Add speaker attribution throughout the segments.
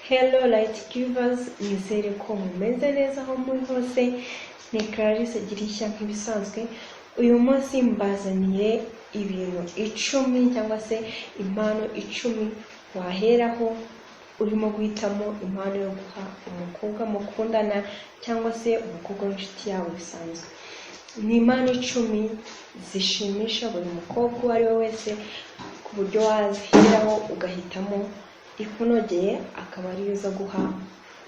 Speaker 1: Hello light givers, nizere ko mumeze neza aho muri hose. Ni Clarisse Girishya nk'ibisanzwe. Uyu munsi mbazaniye ibintu 10 cyangwa se impano 10 waheraho urimo guhitamo impano yo guha umukobwa mukundana cyangwa se umukobwa w'inshuti yawe bisanzwe. Ni impano 10 zishimisha buri mukobwa uwo ari we wese ku buryo waziheraho ugahitamo ikunogeye akaba ari yo guha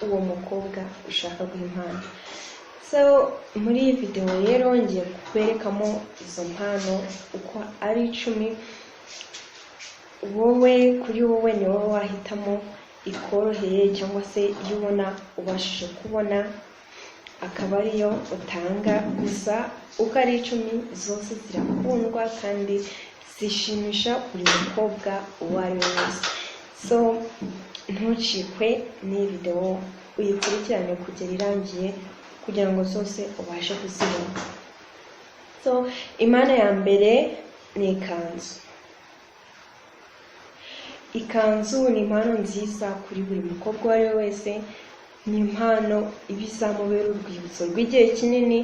Speaker 1: uwo mukobwa ushaka guha impano. So muri iyi video rero ngiye kwerekamo izo mpano uko ari 10. Wowe kuri wowe ni wowe wahitamo ikoroheye cyangwa se iyo ubona ubashije kubona akaba ariyo utanga. Gusa uko ari 10 zose zirakundwa kandi zishimisha buri mukobwa uwo ari we wese. So ntucikwe n'iyi video uyikurikirane kugera irangiye kugira ngo zose ubashe kuzibona. So impano ya mbere ni ikanzu. Ikanzu ni impano nziza kuri buri mukobwa uwo ari we wese. Ni impano ibizamubera urwibutso rw'igihe kinini,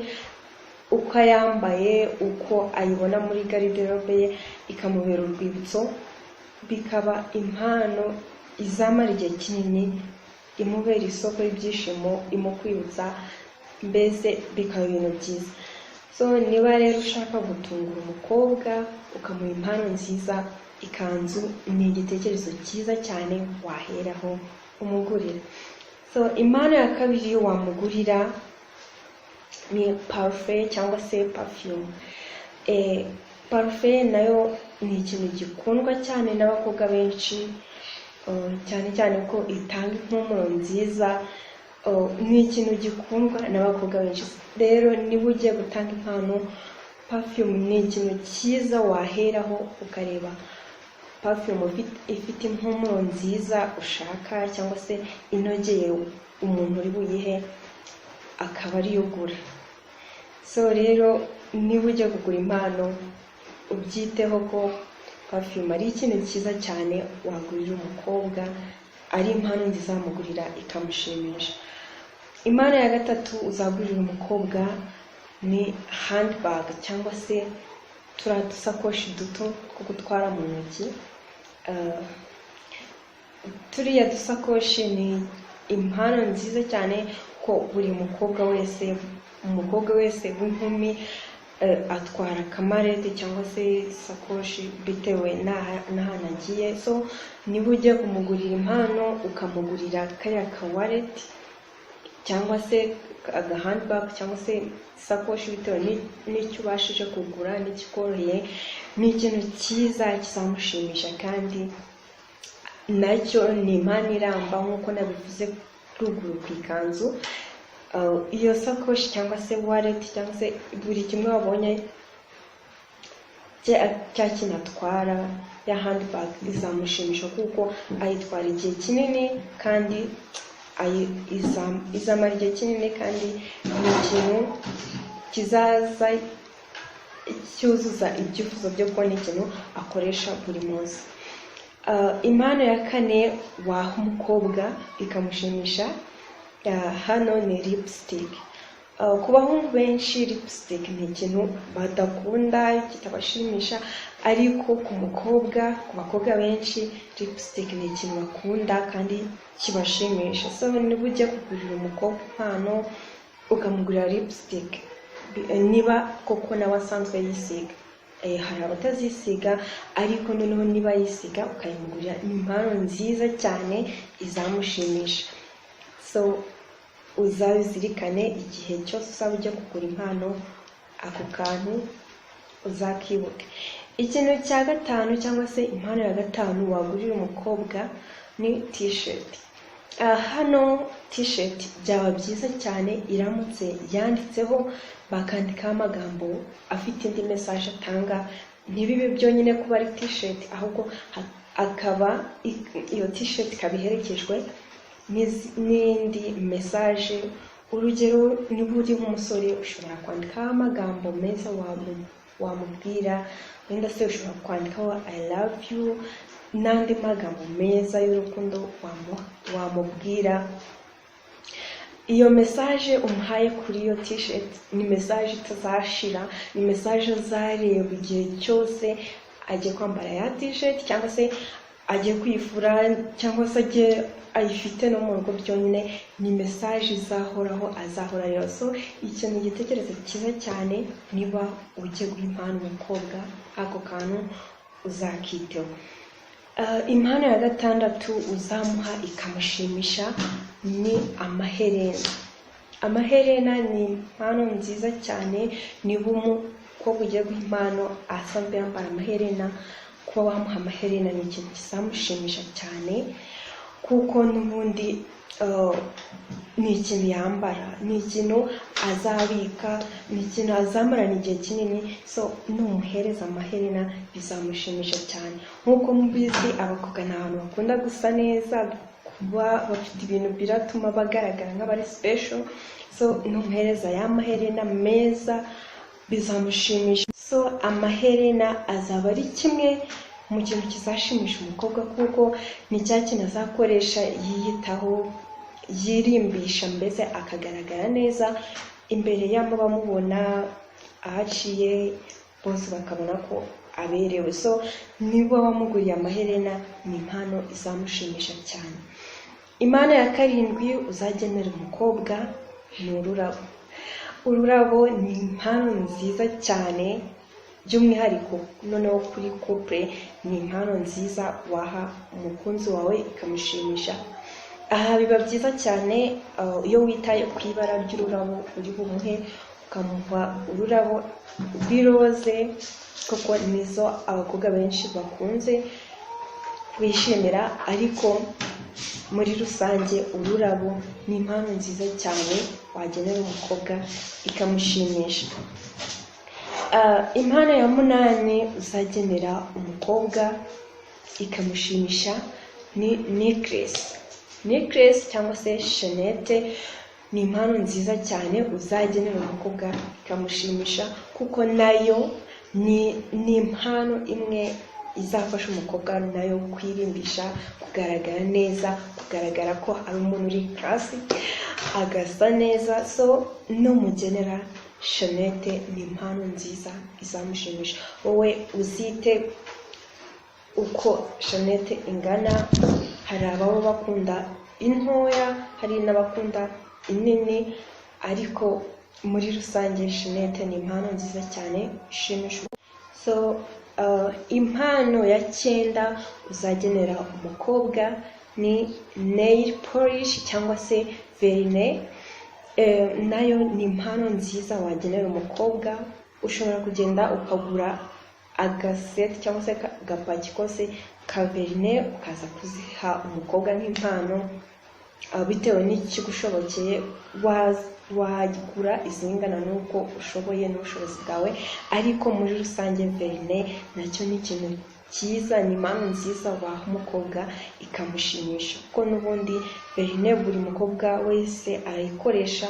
Speaker 1: uko ayambaye, uko ayibona muri garderobe ye ikamubera urwibutso, bikaba impano izamara igihe kinini, imubera isoko y'ibyishimo, imukwibutsa, mbese bikaba ibintu byiza. So niba rero ushaka gutungura umukobwa ukamuha impano nziza, ikanzu ni igitekerezo cyiza cyane waheraho umugurira. So impano ya kabiri wamugurira ni parfum cyangwa se perfume. Parfum nayo ni ikintu gikundwa cyane n'abakobwa benshi, cyane cyane ko itanga impumuro nziza. Ni ikintu gikundwa n'abakobwa benshi. Rero niba ugiye gutanga impano, perfume ni ikintu cyiza waheraho ukareba perfume ifite impumuro nziza ushaka cyangwa se inogeye umuntu uri buyihe akaba ariyo ugura. So rero niba ugiye kugura impano ubyiteho ko perfume ari ikintu cyiza cyane wagurira umukobwa, ari impano nziza wamugurira ikamushimisha. Impano ya gatatu uzagurira umukobwa ni handbag cyangwa se turiya dusakoshi duto two gutwara mu ntoki. Turiya dusakoshi ni impano nziza cyane ko buri mukobwa wese w'inkumi atwara kamarete cyangwa se isakoshi bitewe n'ahantu agiye. So niba ugiye kumugurira impano ukamugurira kariya ka wallet cyangwa se aga handbag cyangwa se isakoshi bitewe n'icyo ubashije kugura n'ikikoroheye, ni ikintu cyiza kizamushimisha kandi nacyo ni impano iramba nk'uko nabivuze ruguru ku ikanzu. Iyo sakoshi cyangwa se wallet cyangwa se buri kimwe wabonye cya kintu atwara ya handbag izamushimisha kuko ayitwara igihe kinini kandi izamara igihe kinini kandi ni ikintu kizaza cyuzuza ibyifuzo byo kubona ikintu akoresha buri munsi. Impano ya kane waha umukobwa ikamushimisha, hano ni lipstick. Ku bahungu benshi lipstick ni ikintu badakunda, kitabashimisha, ariko ku bakobwa benshi lipstick ni ikintu bakunda kandi kibashimisha. So niba ugiye kugurira umukobwa impano ukamugurira lipstick, niba koko nawe asanzwe yisiga, hari abatazisiga ariko noneho niba yisiga ukayimugurira, ni impano nziza cyane izamushimisha. So uzabizirikane igihe cyose uzaba ujya kugura impano, ako kantu uzakibuke. Ikintu cya gatanu cyangwa se impano ya gatanu wagurira umukobwa ni t-shirt. Hano t-shirt byaba byiza cyane iramutse yanditseho bakandikaho amagambo afite indi message atanga, ntibibe byonyine kuba ari t-shirt, ahubwo akaba iyo t-shirt ikaba iherekejwe n'indi message. Urugero niba uri nk'umusore ushobora kwandikaho amagambo meza wamubwira, wenda se ushobora kwandikaho I love you, n'andi magambo meza y'urukundo wamubwira. Iyo message umuhaye kuri iyo t-shirt ni message itazashira, ni message uzareba igihe cyose agiye kwambara ya t-shirt cyangwa se agiye kwifura cyangwa se agiye ayifite no mu rugo byonyine, ni message izahoraho azahora rero. So icyo ni igitekerezo cyiza cyane niba ugiye guha impano umukobwa, ako kantu uzakiteho. Impano ya gatandatu uzamuha ikamushimisha ni amaherena. Amaherena ni impano nziza cyane, niba umukobwa ugiye guha impano asanzwe yambara amaherena, kuba wamuha amaherena ni ikintu kizamushimisha cyane, kuko n'ubundi ni ikintu yambara, ni ikintu azabika, ni ikintu azamarana igihe kinini. So numuhereza amaherena bizamushimisha cyane. Nk'uko mubizi abakobwa ni abantu bakunda gusa neza, kuba bafite ibintu biratuma bagaragara nk'abari special. So numuhereza ya maherena meza bizamushimisha. So amaherena azaba ari kimwe mu kintu kizashimisha umukobwa, kuko ni cya kintu azakoresha yiyitaho, yirimbisha, mbese akagaragara neza imbere y'abo bamubona ahaciye bose bakabona ko aberewe. So niba wamuguriye amaherena ni impano izamushimisha cyane. Impano ya karindwi uzagenera umukobwa ni ururabo. Ururabo ni impano nziza cyane, by'umwihariko noneho kuri couple ni impano nziza waha umukunzi wawe ikamushimisha. Aha biba byiza cyane iyo witaye ku ibara ry'ururabo uri bumuhe, ukamuha ururabo rw'iroze, kuko nizo abakobwa benshi bakunze bishimira. Ariko muri rusange ururabo ni impano nziza cyane wagenera umukobwa ikamushimisha. Impano ya munani uzagenera umukobwa ikamushimisha ni necklace. Necklace cyangwa se chaînette ni impano nziza cyane uzagenera umukobwa ikamushimisha, kuko nayo ni impano imwe izafasha umukobwa nayo kwirimbisha, kugaragara neza, kugaragara ko ari umuntu uri classy, agasa neza. So no mugenera chaînette ni impano nziza izamushimisha. Wowe uzite uko chaînette ingana. Hari ababa bakunda intoya, hari n'abakunda inini, ariko muri rusange chaînette ni impano nziza cyane ishimisha. So impano ya 9 uzagenera umukobwa ni nail polish cyangwa se vernis. Nayo ni impano nziza wagenera umukobwa. Ushobora kugenda ukagura agaseti cyangwa se agapaki kose ka vernis ukaza kuziha umukobwa nk'impano, bitewe n'ikigushobokeye. Wagura izingana n'uko ushoboye n'ubushobozi bwawe, ariko muri rusange vernis nacyo ni ikintu cyiza, ni impano nziza waha umukobwa ikamushimisha, kuko n'ubundi vernis buri mukobwa wese arayikoresha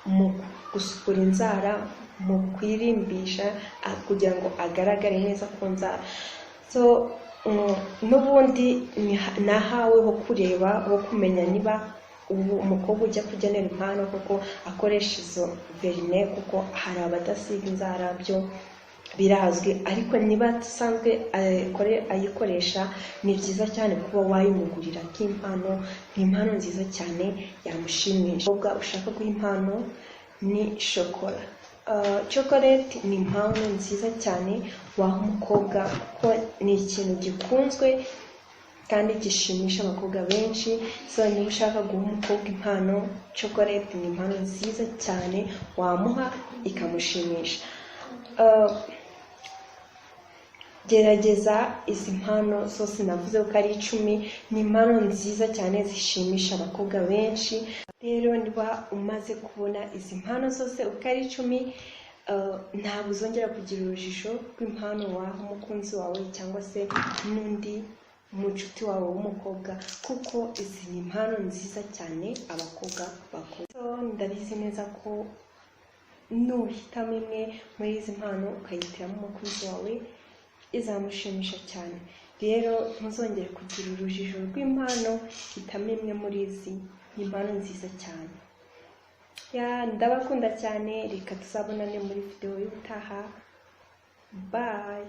Speaker 1: mu gusukura inzara, mu kwirimbisha, kugira ngo agaragare neza ku nzara. So n'ubundi nahawe ho kureba, ho kumenya niba umukobwa ujya kugenera impano kuko akoresha izo vernis, kuko hari abadasiga inzara, byo birazwi. Ariko niba asanzwe ayikoresha ni byiza cyane kuba wayimugurira nk'impano. Ni impano nziza cyane yamushimisha. Umukobwa ushaka guha impano ni shokora. Chocolate ni impano nziza cyane waha umukobwa, kuko ni ikintu gikunzwe kandi gishimisha abakobwa benshi. So niba ushaka guha umukobwa impano, chocolate ni impano nziza cyane wamuha ikamushimisha. Gerageza izi mpano zose navuze ko ari 10, ni impano nziza cyane zishimisha abakobwa benshi. Rero niba umaze kubona izi mpano zose uko ari 10, ntabwo uzongera kugira urujijo rw'impano waha umukunzi wawe cyangwa se n'undi mucuti wawe w'umukobwa, kuko izi ni impano nziza cyane abakobwa bakunda. So ndabizi neza ko nuhitamo imwe muri izi mpano ukayitiramo umukunzi wawe izamushimisha cyane. rero ntuzongere kugira urujijo rw'impano, hitamo imwe muri izi, ni impano nziza cyane. Ndabakunda cyane, reka tuzabonane muri video y'ubutaha. Bye.